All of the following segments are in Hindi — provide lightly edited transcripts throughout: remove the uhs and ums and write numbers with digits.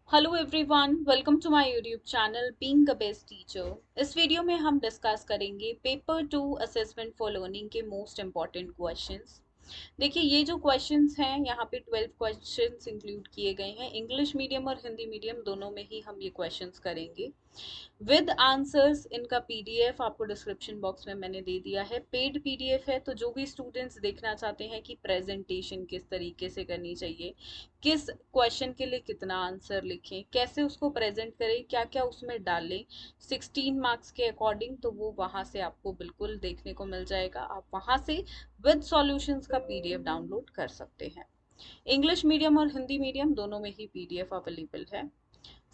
Hello everyone, welcome to my YouTube channel being a best teacher. इस वीडियो में हम डिस्कस करेंगे पेपर 2 असेसमेंट फॉर लर्निंग के मोस्ट इम्पॉर्टेंट क्वेश्चंस। देखिए, ये जो क्वेश्चंस हैं यहाँ पे 12 क्वेश्चंस इंक्लूड किए गए हैं। इंग्लिश मीडियम और हिंदी मीडियम दोनों में ही हम ये क्वेश्चंस करेंगे विद आंसर्स। इनका पीडीएफ आपको डिस्क्रिप्शन बॉक्स में मैंने दे दिया है। पेड पीडीएफ है, तो जो भी स्टूडेंट्स देखना चाहते हैं कि प्रेजेंटेशन किस तरीके से करनी चाहिए, किस क्वेश्चन के लिए कितना आंसर लिखें, कैसे उसको प्रेजेंट करें, क्या क्या उसमें डालें 16 मार्क्स के अकॉर्डिंग, तो वो वहाँ से आपको बिल्कुल देखने को मिल जाएगा। आप वहाँ से विद सॉल्यूशंस का पीडीएफ डाउनलोड कर सकते हैं। इंग्लिश मीडियम और हिंदी मीडियम दोनों में ही पीडीएफ अवेलेबल है।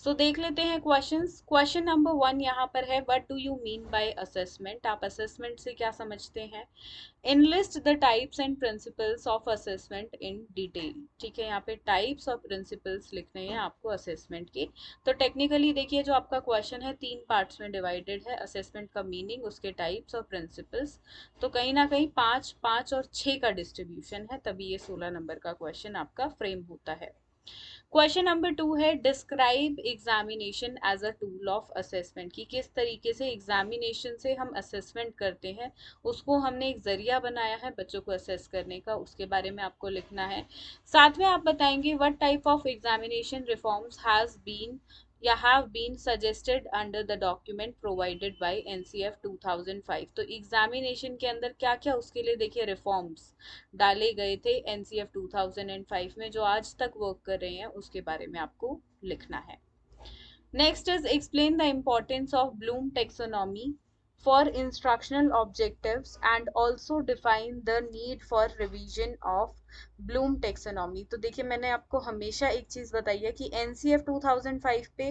देख लेते हैं क्वेश्चंस। क्वेश्चन नंबर 1 यहाँ पर है, what do you mean by assessment? आप असेसमेंट से क्या समझते हैं? Enlist the types and principles of assessment in detail. ठीक है, यहाँ पे टाइप्स और प्रिंसिपल्स लिखने हैं आपको असेसमेंट के। तो टेक्निकली देखिए, जो आपका क्वेश्चन है 3 पार्ट्स में डिवाइडेड है। असेसमेंट का मीनिंग, उसके टाइप्स और प्रिंसिपल्स। तो कहीं ना कहीं 5, 5 और 6 का डिस्ट्रीब्यूशन है, तभी ये 16 नंबर का क्वेश्चन आपका फ्रेम होता है। क्वेश्चन नंबर 2 है, describe examination as a tool of assessment. की किस तरीके से एग्जामिनेशन से हम असेसमेंट करते हैं, उसको हमने एक जरिया बनाया है बच्चों को असेस करने का, उसके बारे में आपको लिखना है। साथ में आप बताएंगे what type of examination reforms has been या have been suggested under the document provided by NCF 2005। तो एग्जामिनेशन के अंदर क्या क्या उसके लिए देखिए रिफॉर्म्स डाले गए थे एनसीएफ 2005 में, जो आज तक वर्क कर रहे हैं, उसके बारे में आपको लिखना है। Next is explain the importance of Bloom taxonomy for instructional objectives and also define the need for revision of Bloom taxonomy. तो देखिए, मैंने आपको हमेशा एक चीज बताई है कि एनसीएफ 2005 पे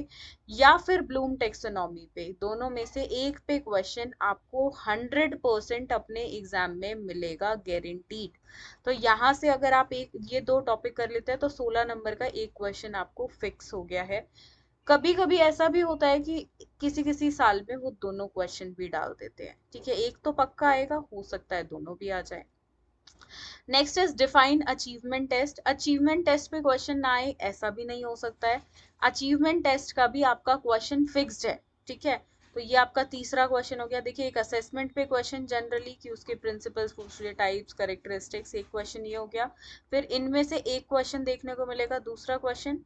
या फिर ब्लूम टेक्सोनॉमी पे, दोनों में से एक पे क्वेश्चन आपको 100% अपने एग्जाम में मिलेगा, गारंटीड। तो यहाँ से अगर आप एक ये दो टॉपिक कर लेते हैं तो 16 नंबर का एक क्वेश्चन आपको फिक्स हो गया है। कभी कभी ऐसा भी होता है कि किसी किसी साल में वो दोनों क्वेश्चन भी डाल देते हैं। ठीक है, एक तो पक्का आएगा, हो सकता है दोनों भी आ जाए। Next is define achievement test. Achievement test पे क्वेश्चन ना आए ऐसा भी नहीं हो सकता है। अचीवमेंट टेस्ट का भी आपका क्वेश्चन फिक्स्ड है। ठीक है, तो ये आपका तीसरा क्वेश्चन हो गया। देखिए, एक असेसमेंट पे क्वेश्चन जनरली कि उसके प्रिंसिपल्स पूछ रहे, टाइप्स, कैरेक्टरिस्टिक्स, एक क्वेश्चन ये हो गया। फिर इनमें से एक क्वेश्चन देखने को मिलेगा, दूसरा क्वेश्चन।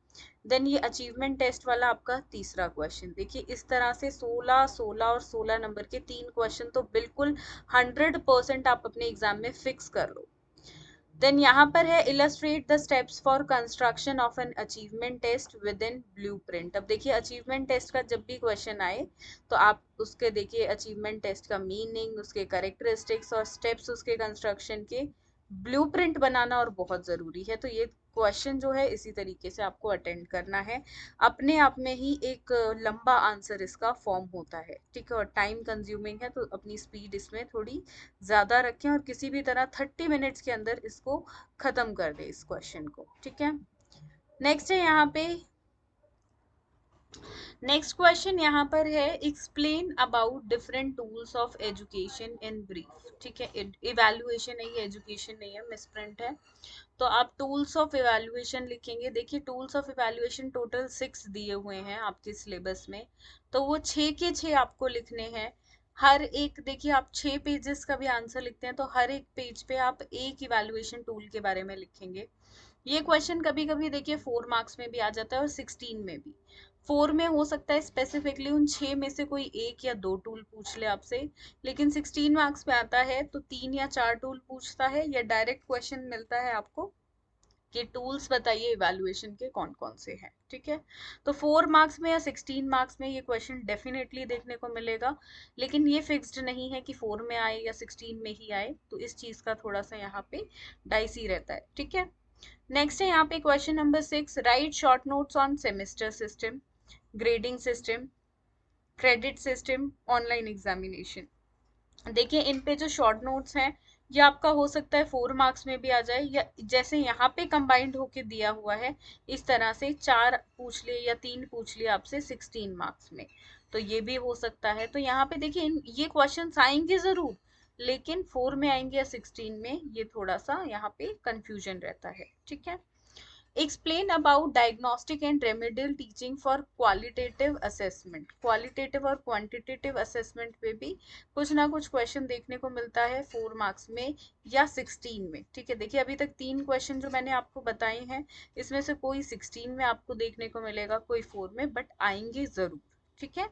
देन ये अचीवमेंट टेस्ट वाला आपका तीसरा क्वेश्चन। देखिए, इस तरह से 16, 16 और 16 नंबर के 3 क्वेश्चन तो बिल्कुल 100% आप अपने एग्जाम में फिक्स कर लो। देन यहाँ पर है, illustrate the steps for construction of an achievement test with in blueprint. अब देखिए, अचीवमेंट टेस्ट का जब भी क्वेश्चन आए तो आप उसके देखिए अचीवमेंट टेस्ट का मीनिंग, उसके कैरेक्टरिस्टिक्स और स्टेप्स उसके कंस्ट्रक्शन के ब्लूप्रिंट बनाना और बहुत जरूरी है। तो ये क्वेश्चन जो है इसी तरीके से आपको अटेंड करना है। अपने आप में ही एक लंबा आंसर इसका फॉर्म होता है। ठीक है, और टाइम कंज्यूमिंग है, तो अपनी स्पीड इसमें थोड़ी ज्यादा रखें और किसी भी तरह 30 मिनट्स के अंदर इसको खत्म कर दे इस क्वेश्चन को। ठीक है, नेक्स्ट है यहाँ पे, नेक्स्ट क्वेश्चन यहाँ पर है, explain about different tools of education in brief. ठीक है, इवेल्युएशन नहीं है, एजुकेशन नहीं है, मिसप्रिंट है। तो आप टूल्स ऑफ इवेल्युएशन लिखेंगे। देखिए, टूल्स ऑफ इवेल्युएशन टोटल 6 दिए हुए हैं आपके सिलेबस में, तो वो 6 के 6 आपको लिखने हैं। हर एक, देखिए, आप 6 पेजेस का भी आंसर लिखते हैं तो हर एक पेज पे आप एक इवेल्युएशन टूल के बारे में लिखेंगे। ये क्वेश्चन कभी कभी देखिए 4 मार्क्स में भी आ जाता है और 16 में भी। 4 में हो सकता है स्पेसिफिकली उन 6 में से कोई एक या दो टूल पूछ ले आपसे, लेकिन 16 मार्क्स में आता है तो 3 या 4 टूल पूछता है, या डायरेक्ट क्वेश्चन मिलता है आपको कि टूल्स बताइए इवैल्यूएशन के कौन कौन से हैं। ठीक है, तो 4 मार्क्स में या 16 मार्क्स में ये क्वेश्चन डेफिनेटली देखने को मिलेगा, लेकिन ये फिक्स्ड नहीं है कि 4 में आए या 16 में ही आए, तो इस चीज का थोड़ा सा यहाँ पे डाइसी रहता है। ठीक है, नेक्स्ट है यहाँ पे question number 6, right short notes on semester system, grading system, credit system, online examination. देखिए, इन पे जो शॉर्ट नोट्स हैं ये आपका हो सकता है 4 मार्क्स में भी आ जाए, या जैसे यहाँ पे कंबाइंड होके दिया हुआ है इस तरह से 4 पूछ लिए या 3 पूछ लिए आपसे 16 मार्क्स में, तो ये भी हो सकता है। तो यहाँ पे देखिए, ये क्वेश्चन आएंगे जरूर, लेकिन 4 में आएंगे या 16 में, ये थोड़ा सा यहाँ पे कंफ्यूजन रहता है। ठीक है, explain about diagnostic and remedial teaching for qualitative assessment. Qualitative और क्वांटिटेटिव असेसमेंट पे भी कुछ ना कुछ क्वेश्चन देखने को मिलता है 4 मार्क्स में या 16 में। ठीक है, देखिए अभी तक 3 क्वेश्चन जो मैंने आपको बताए हैं, इसमें से कोई 16 में आपको देखने को मिलेगा, कोई 4 में, बट आएंगे जरूर। ठीक है,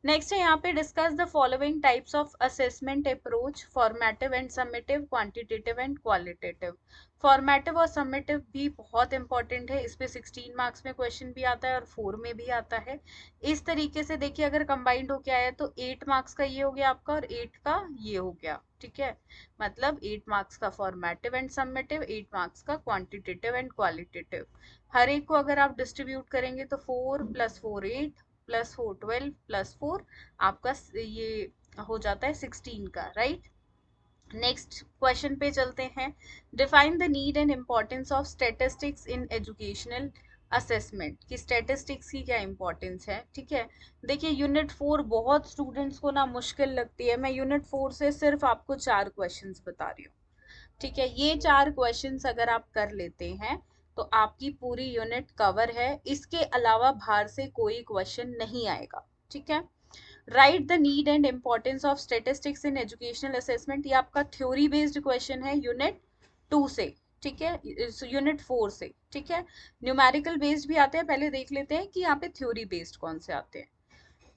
नेक्स्ट है यहाँ पे discuss the following types of assessment approach, formative and summative, quantitative and qualitative. Formative और समेटिव भी बहुत इंपॉर्टेंट है, इस पे 16 मार्क्स में क्वेश्चन भी आता है और 4 में भी आता है। इस तरीके से देखिए अगर कंबाइंड होके आया तो 8 मार्क्स का ये हो गया आपका और 8 का ये हो गया। ठीक है, मतलब 8 मार्क्स का फॉर्मेटिव एंड समेटिव, 8 मार्क्स का क्वांटिटेटिव एंड क्वालिटेटिव। हर एक को अगर आप डिस्ट्रीब्यूट करेंगे तो 4 + 4 8 + 4 12 + 4 आपका ये हो जाता है 16 का, राइट। नेक्स्ट क्वेश्चन पे चलते हैं। Define the need and importance of statistics in educational assessment, कि स्टैटिस्टिक्स की क्या इंपॉर्टेंस है। ठीक है, देखिए यूनिट 4 बहुत स्टूडेंट्स को ना मुश्किल लगती है, मैं यूनिट 4 से सिर्फ आपको 4 क्वेश्चंस बता रही हूँ। ठीक है, ये 4 क्वेश्चंस अगर आप कर लेते हैं तो आपकी पूरी यूनिट कवर है, इसके अलावा बाहर से कोई क्वेश्चन नहीं आएगा। ठीक है, right the need and importance of statistics in educational assessment, ये आपका थ्योरी बेस्ड क्वेश्चन है यूनिट 2 से। ठीक है, यूनिट 4 से। ठीक है, न्यूमेरिकल बेस्ड भी आते हैं, पहले देख लेते हैं कि यहाँ पे थ्योरी बेस्ड कौन से आते हैं।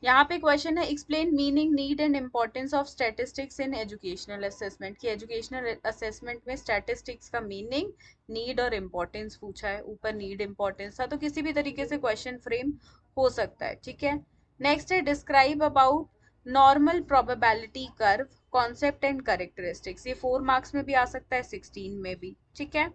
यहाँ पे क्वेश्चन है explain meaning, need and importance of statistics in educational assessment, कि एजुकेशनल असेसमेंट में स्टैटिस्टिक्स का मीनिंग, नीड और इम्पोर्टेंस पूछा है। ऊपर नीड इम्पोर्टेंस था, तो किसी भी तरीके से क्वेश्चन फ्रेम हो सकता है। ठीक है, नेक्स्ट है describe about normal probability curve, concept and characteristics, ये 4 मार्क्स में भी आ सकता है, 16 में भी। ठीक है,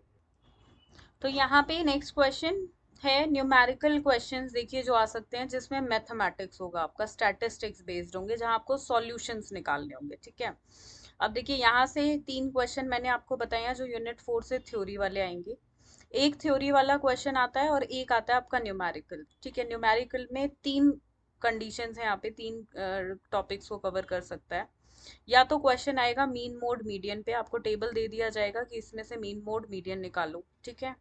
तो यहाँ पे नेक्स्ट क्वेश्चन है न्यूमेरिकल क्वेश्चंस, देखिए जो आ सकते हैं जिसमें मैथमेटिक्स होगा आपका, स्टैटिस्टिक्स बेस्ड होंगे, जहाँ आपको सॉल्यूशंस निकालने होंगे। ठीक है, अब देखिए यहाँ से 3 क्वेश्चन मैंने आपको बताया जो यूनिट 4 से थ्योरी वाले आएंगे। एक थ्योरी वाला क्वेश्चन आता है और एक आता है आपका न्यूमेरिकल। ठीक है, न्यूमेरिकल में 3 कंडीशंस हैं, यहाँ पे 3 टॉपिक्स को कवर कर सकता है। या तो क्वेश्चन आएगा मीन मोड मीडियन पे, आपको टेबल दे दिया जाएगा कि इसमें से मीन मोड मीडियन निकालो। ठीक है,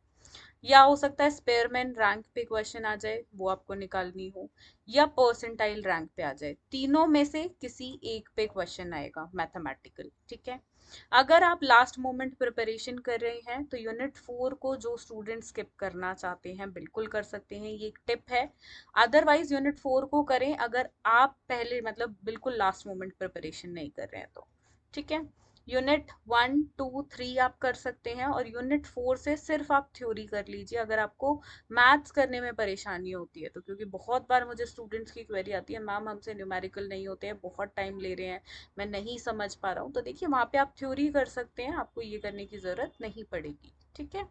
या हो सकता है स्पेयरमैन रैंक पे क्वेश्चन आ जाए, वो आपको निकालनी हो, या परसेंटाइल रैंक पे आ जाए, तीनों में से किसी एक पे क्वेश्चन आएगा मैथमेटिकल। ठीक है, अगर आप लास्ट मोमेंट प्रिपरेशन कर रहे हैं तो यूनिट 4 को जो स्टूडेंट स्किप करना चाहते हैं बिल्कुल कर सकते हैं, ये एक टिप है। अदरवाइज यूनिट 4 को करें अगर आप पहले मतलब बिल्कुल लास्ट मोमेंट प्रिपरेशन नहीं कर रहे हैं तो। ठीक है, यूनिट 1 2 3 आप कर सकते हैं और यूनिट 4 से सिर्फ आप थ्योरी कर लीजिए अगर आपको मैथ्स करने में परेशानी होती है तो, क्योंकि बहुत बार मुझे स्टूडेंट्स की क्वेरी आती है मैम हमसे न्यूमेरिकल नहीं होते हैं, बहुत टाइम ले रहे हैं, मैं नहीं समझ पा रहा हूँ। तो देखिए वहाँ पे आप थ्योरी कर सकते हैं, आपको ये करने की ज़रूरत नहीं पड़ेगी। ठीक है,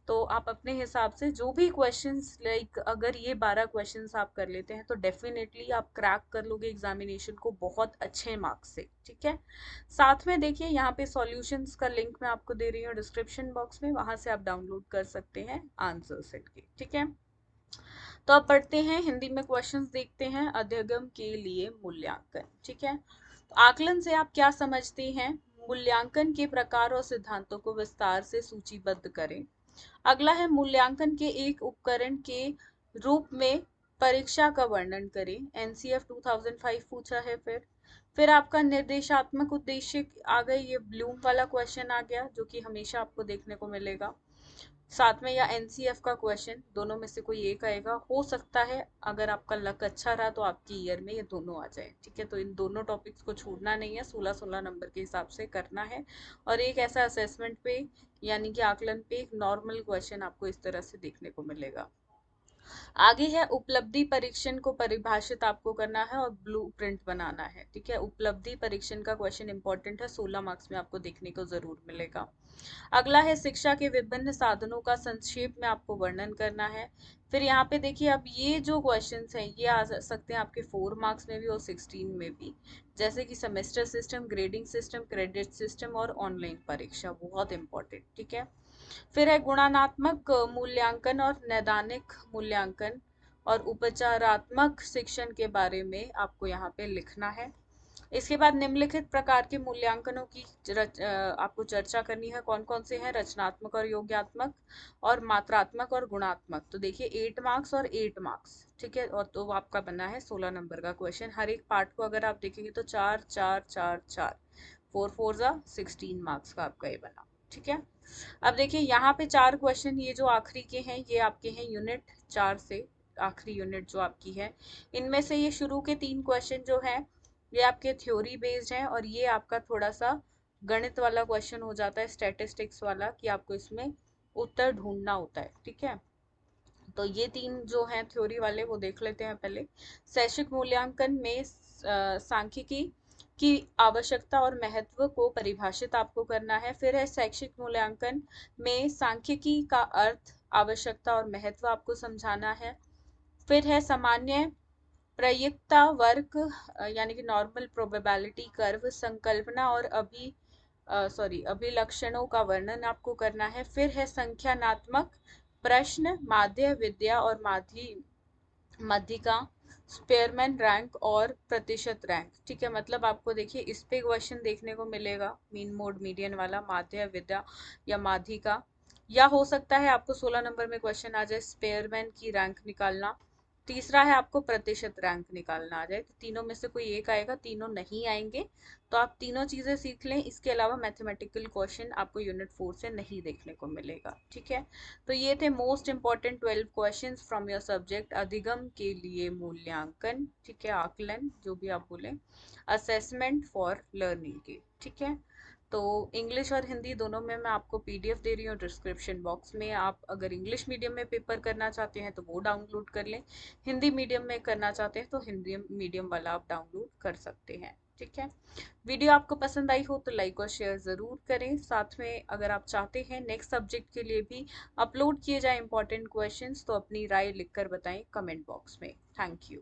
तो आप अपने हिसाब से जो भी क्वेश्चंस, लाइक अगर ये 12 क्वेश्चंस आप कर लेते हैं तो डेफिनेटली आप क्रैक कर लोगे एग्जामिनेशन को बहुत अच्छे मार्क्स से। ठीक है, साथ में देखिए यहाँ पे सॉल्यूशंस का लिंक मैं आपको दे रही हूँ डिस्क्रिप्शन बॉक्स में, वहां से आप डाउनलोड कर सकते हैं आंसर सेट के। ठीक है, तो अब पढ़ते हैं हिंदी में क्वेश्चंस देखते हैं। अध्ययन के लिए मूल्यांकन। ठीक है, तो आकलन से आप क्या समझते हैं? मूल्यांकन के प्रकार और सिद्धांतों को विस्तार से सूचीबद्ध करें। अगला है मूल्यांकन के एक उपकरण के रूप में परीक्षा का वर्णन करें, एनसीएफ 2005 पूछा है। फिर आपका निर्देशात्मक उद्देश्य आ गए, ये ब्लूम वाला क्वेश्चन आ गया जो कि हमेशा आपको देखने को मिलेगा। साथ में या एनसीएफ का क्वेश्चन, दोनों में से कोई एक आएगा, हो सकता है अगर आपका लक अच्छा रहा तो आपकी ईयर में ये दोनों आ जाए। ठीक है, तो इन दोनों टॉपिक्स को छोड़ना नहीं है, 16-16 नंबर के हिसाब से करना है। और एक ऐसा असेसमेंट पे यानी कि आकलन पे एक नॉर्मल क्वेश्चन आपको इस तरह से देखने को मिलेगा। आगे है उपलब्धि परीक्षण को परिभाषित आपको करना है और ब्लूप्रिंट बनाना है। ठीक है, उपलब्धि परीक्षण का क्वेश्चन इंपॉर्टेंट है, 16 मार्क्स में आपको देखने को जरूर मिलेगा। अगला है शिक्षा के विभिन्न साधनों का संक्षेप में आपको वर्णन करना है। फिर यहाँ पे देखिए अब ये जो क्वेश्चंस हैं ये आ सकते हैं आपके 4 मार्क्स में भी और 16 में भी, जैसे कि semester system, grading system, credit system और ऑनलाइन परीक्षा, बहुत इंपॉर्टेंट। ठीक है, फिर है गुणात्मक मूल्यांकन और नैदानिक मूल्यांकन और उपचारात्मक शिक्षण के बारे में आपको यहाँ पे लिखना है। इसके बाद निम्नलिखित प्रकार के मूल्यांकनों की आपको चर्चा करनी है। कौन कौन से हैं? रचनात्मक और योग्यात्मक, और मात्रात्मक और गुणात्मक। तो देखिए 8 मार्क्स और 8 मार्क्स, ठीक है। और तो आपका बना है 16 नंबर का क्वेश्चन। हर एक पार्ट को अगर आप देखेंगे तो 4 4 4 4, 4 4 16 मार्क्स का आपका ये बना, ठीक है। अब देखिए यहाँ पे 4 क्वेश्चन ये जो आखिरी के हैं ये आपके हैं यूनिट 4 से, आखिरी यूनिट जो आपकी है। इनमें से ये शुरू के 3 क्वेश्चन जो है ये आपके थ्योरी बेस्ड हैं, और ये आपका थोड़ा सा गणित वाला क्वेश्चन हो जाता है, स्टैटिस्टिक्स वाला, कि आपको इसमें उत्तर ढूंढना होता है, ठीक है। तो ये 3 जो हैं थ्योरी वाले वो देख लेते हैं पहले। शैक्षिक मूल्यांकन में सांख्यिकी की आवश्यकता और महत्व को परिभाषित आपको करना है। फिर है शैक्षिक मूल्यांकन में सांख्यिकी का अर्थ, आवश्यकता और महत्व आपको समझाना है। फिर है सामान्य प्रयुक्ता वर्ग यानी कि नॉर्मल प्रोबेबिलिटी कर्व, संकल्पना और अभिलक्षणों का वर्णन आपको करना है। फिर है संख्यानात्मक प्रश्न, माध्य विद्या और माध्यिका, स्पेयरमैन रैंक और प्रतिशत रैंक, ठीक है। मतलब आपको देखिए इस पे क्वेश्चन देखने को मिलेगा, मीन मोड मीडियन वाला, माध्य विद्या या माध्यिका। या हो सकता है आपको 16 नंबर में क्वेश्चन आ जाए स्पेयरमैन की रैंक निकालना। तीसरा है आपको प्रतिशत रैंक निकालना आ जाए। तो तीनों में से कोई एक आएगा, तीनों नहीं आएंगे तो आप तीनों चीजें सीख लें। इसके अलावा मैथमेटिकल क्वेश्चन आपको यूनिट 4 से नहीं देखने को मिलेगा, ठीक है। तो ये थे most important 12 questions from your subject अधिगम के लिए मूल्यांकन, ठीक है, आकलन जो भी आप बोले, असेसमेंट फॉर लर्निंग के, ठीक है। तो इंग्लिश और हिंदी दोनों में मैं आपको पीडीएफ दे रही हूँ डिस्क्रिप्शन बॉक्स में। आप अगर इंग्लिश मीडियम में पेपर करना चाहते हैं तो वो डाउनलोड कर लें, हिंदी मीडियम में करना चाहते हैं तो हिंदी मीडियम वाला आप डाउनलोड कर सकते हैं, ठीक है। वीडियो आपको पसंद आई हो तो लाइक और शेयर ज़रूर करें। साथ में अगर आप चाहते हैं नेक्स्ट सब्जेक्ट के लिए भी अपलोड किए जाए इंपॉर्टेंट क्वेश्चंस तो अपनी राय लिखकर बताएं कमेंट बॉक्स में। Thank you.